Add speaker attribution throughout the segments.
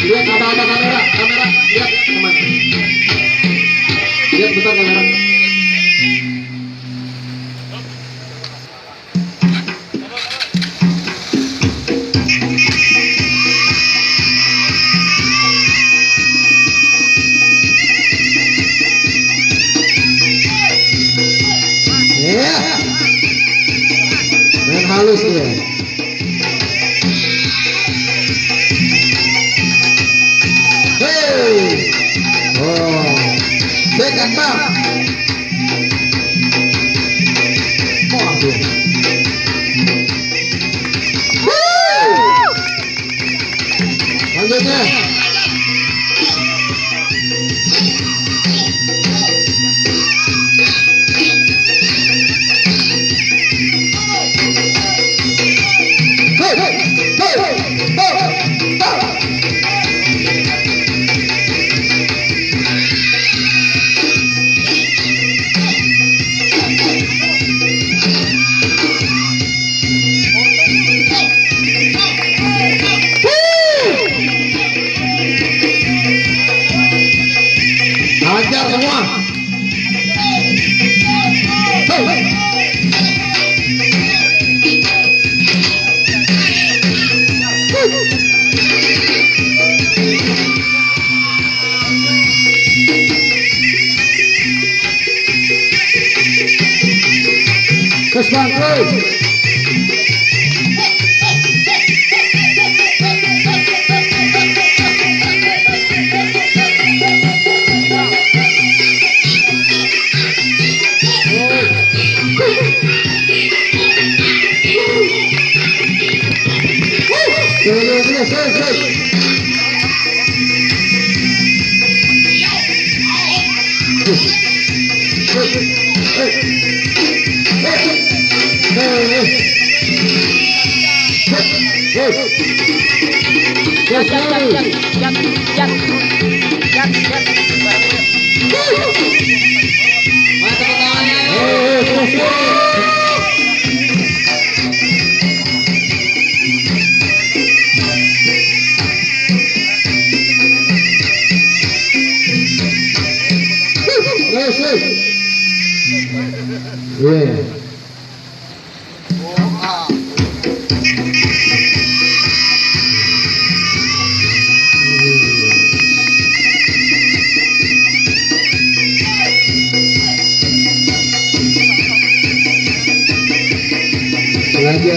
Speaker 1: Lihat ada kamera, lihat teman. Lihat bentar kamera. Ya, main halus dia. Dekat bang. Lanjutnya. Hajar semua. Terus bang, terus. Sengaja.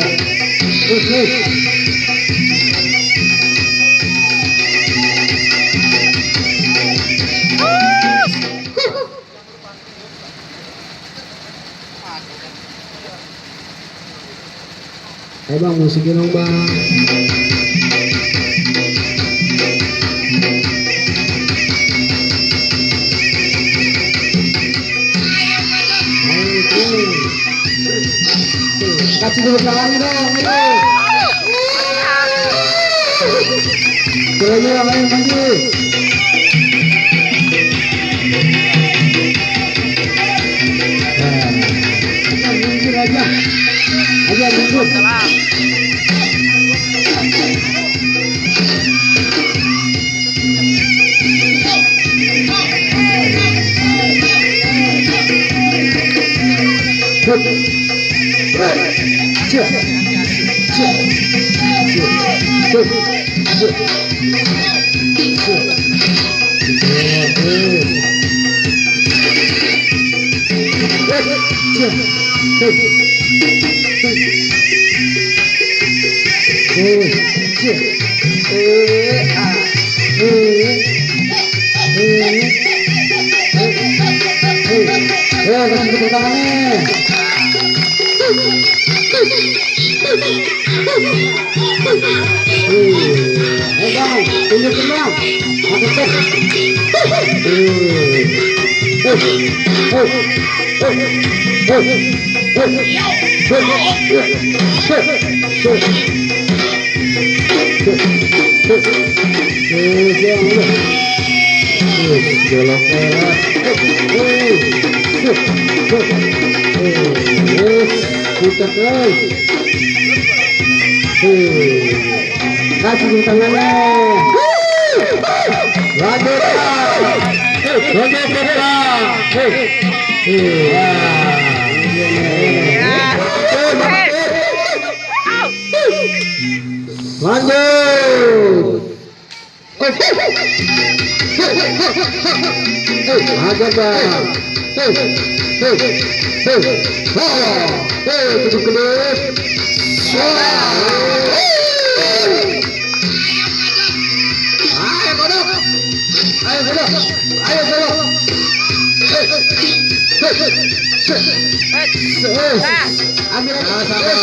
Speaker 1: Bang, musikin dong bang. Kasih dulu tangannya dong. Ayo. Maju. Kasih tepuk tangannya. Bang, tunjukin bang. Masuk tek. Kasih tangannya. Lanjut. Lanjut. Ajar bang. Tutup kedua. Ayo kodok. Ayo kodok. Ayo kodok. Ambil santai.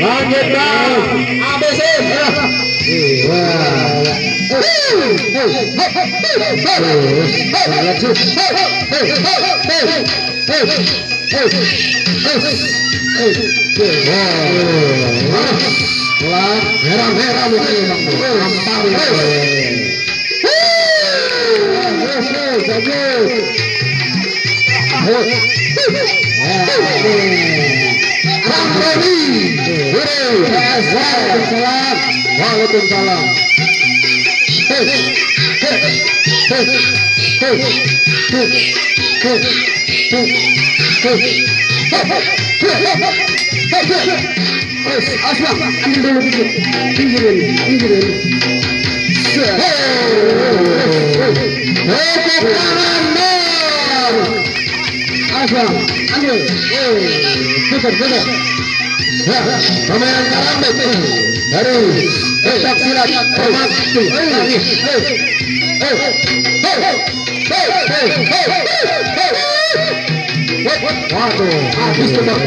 Speaker 1: Lanjut bang, ABC. Waalaikumsalam. Aslam, ambil dulu dikit. Pinggirin. Aslam, ambil. Putar. Pemain karambit dari pencak silat Permati. Waduh, habis tuh bang.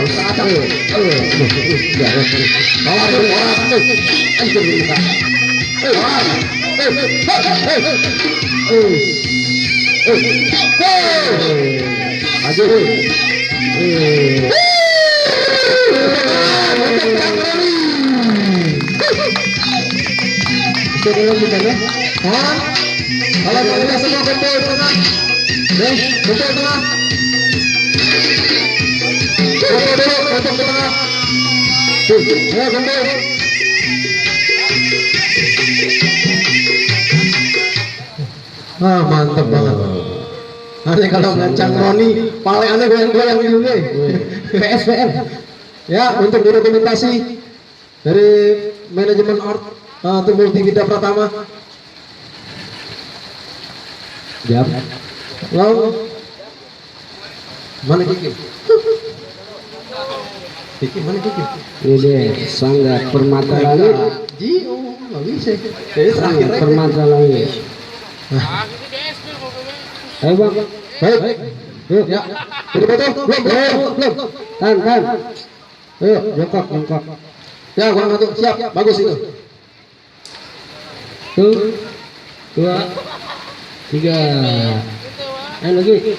Speaker 1: Kalau kita semua kumpul tengah, kumpul tengah, kumpul dulu, kumpul tengah, ya kumpul. Mantap banget. Nanti kalau ngancang Roni, paling aneh goyang-goyang dulu deh. PSPR. Ya, untuk dokumentasi dari manajemen art untuk Multimedia Pratama. Jam. Long. Mana Kiki? Kiki mana Kiki? Ini Sanggar Permata Langit. Nggak bisa. Sanggar Permata Langit. Ayo bang. Baik. Yuk ya. Jadi betul. Belum. Tan. Ayo, jongkok. Ya, kurang satu. Siap. Bagus itu. 1, 2, 3. Ayo lagi.